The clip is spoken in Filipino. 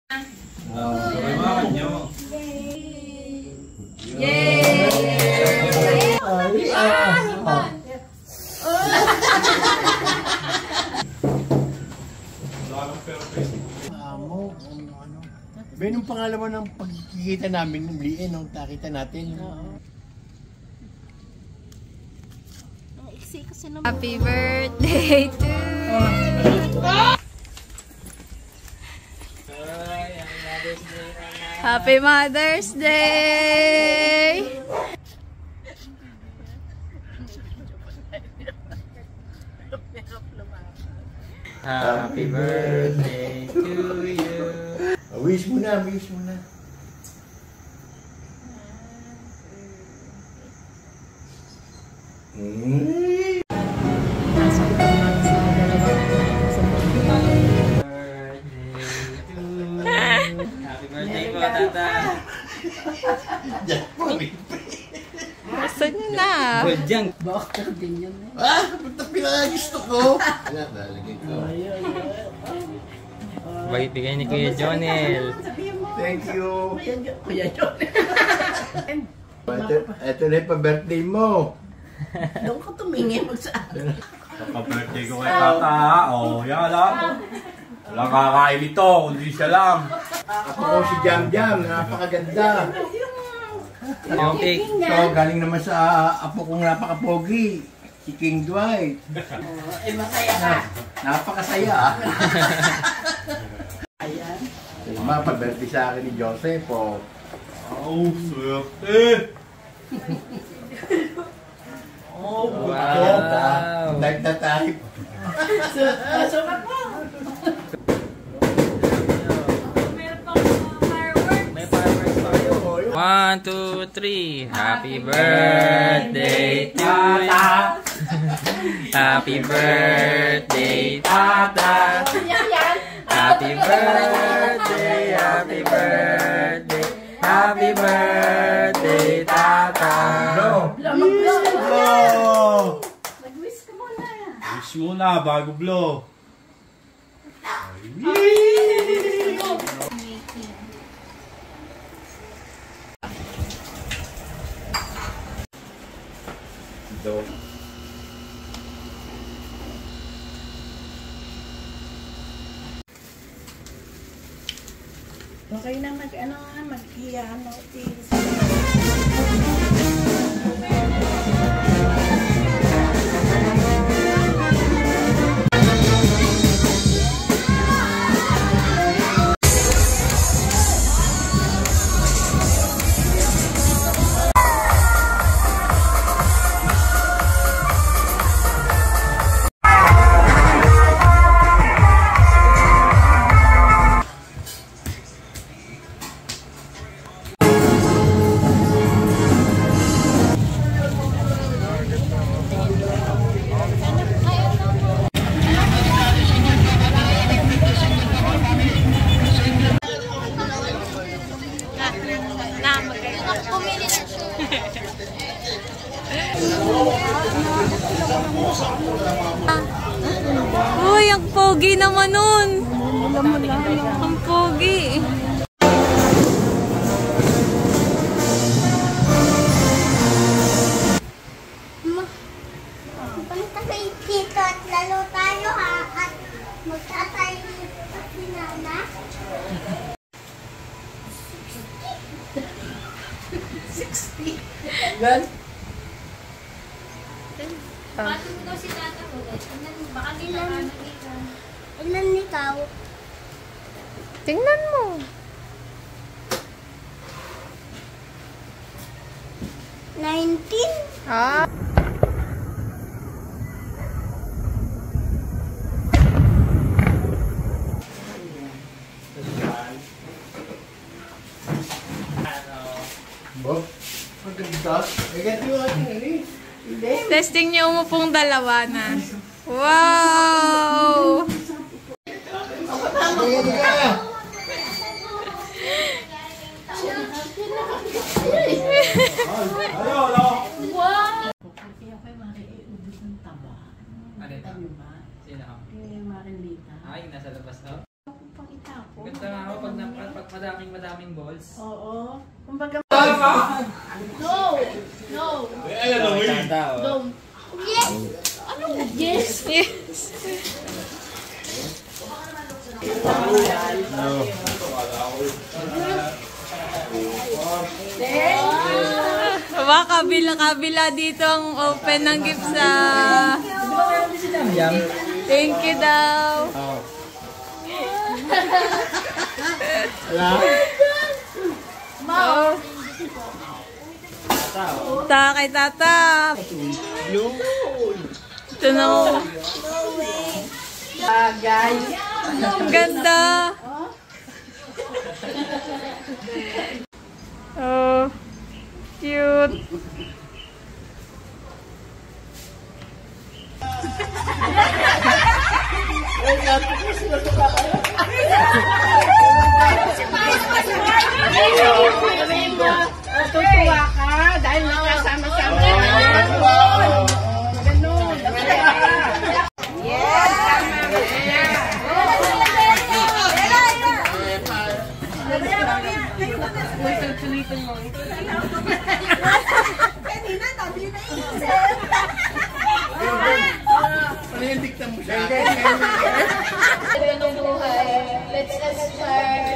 Ben, yung pangalawa ng pagkikita namin ng Liin, nung nakita natin. Happy birthday to you. Happy Mother's Day. Happy birthday to you. Wish mo na, wish mo na. Happy birthday po, Tata. Gusto niyo na. Godyang. Bakit din yun eh. Punta pinakagusto ko. Wala, lalagay ko. Bigay ni Kuya Jonel. Thank you. Kuya Jonel. Ito na yung pa-birthday mo. Doon ka tumingin mag-saan. Pagka-birthday ko kay Tata, yan lang. Walang kakain ito, kundi siya lang. Ako ko si Jam Jam, napakaganda. Okay. So, galing naman sa apo kong napaka-pogi, si King Dwight. Masaya ka. Napakasaya. Ayan. Pa-birthday sa akin ni Joseph, oh. Swerte! Wow. Type na type. Sukat mo. May fireworks pa kayo. 1, 2, 3. Happy birthday to you. Happy birthday, Tata. Happy birthday, happy birthday. Happy birthday, Tata. Mag-wish ka muna. Wish muna bago blow. Okay na mag-iyan. Uy, ang pogi naman nun. Ang pogi. Punta kay Tito at lalo tayo ha. At magtatay at sinana. 60. Gan? Patong daw si Tata mo. Baka nilang ilan nikaw? Tingnan mo. 19? Ah. Bob, maganda. Maganda yung ating ano. Testing niyo mo pong dalawa na. Wow! Sino? Kaya Marilita. Ay, nasa labas ako. Pang itapo. Ganda nga ako pag madaming balls. Oo. Kumbaga, No! Yes! Yes! Yes! Aba, kabila dito ang open ng gift sa... Thank you daw. Oh. Ta kay tata. Ito na oh. guys. Ang ganda. Oh, cute. Tutuwa ka dahil nakasama-sama. Ganun. Yes! Kanina, tabi na isip. Panindik na mo siya. Let's start.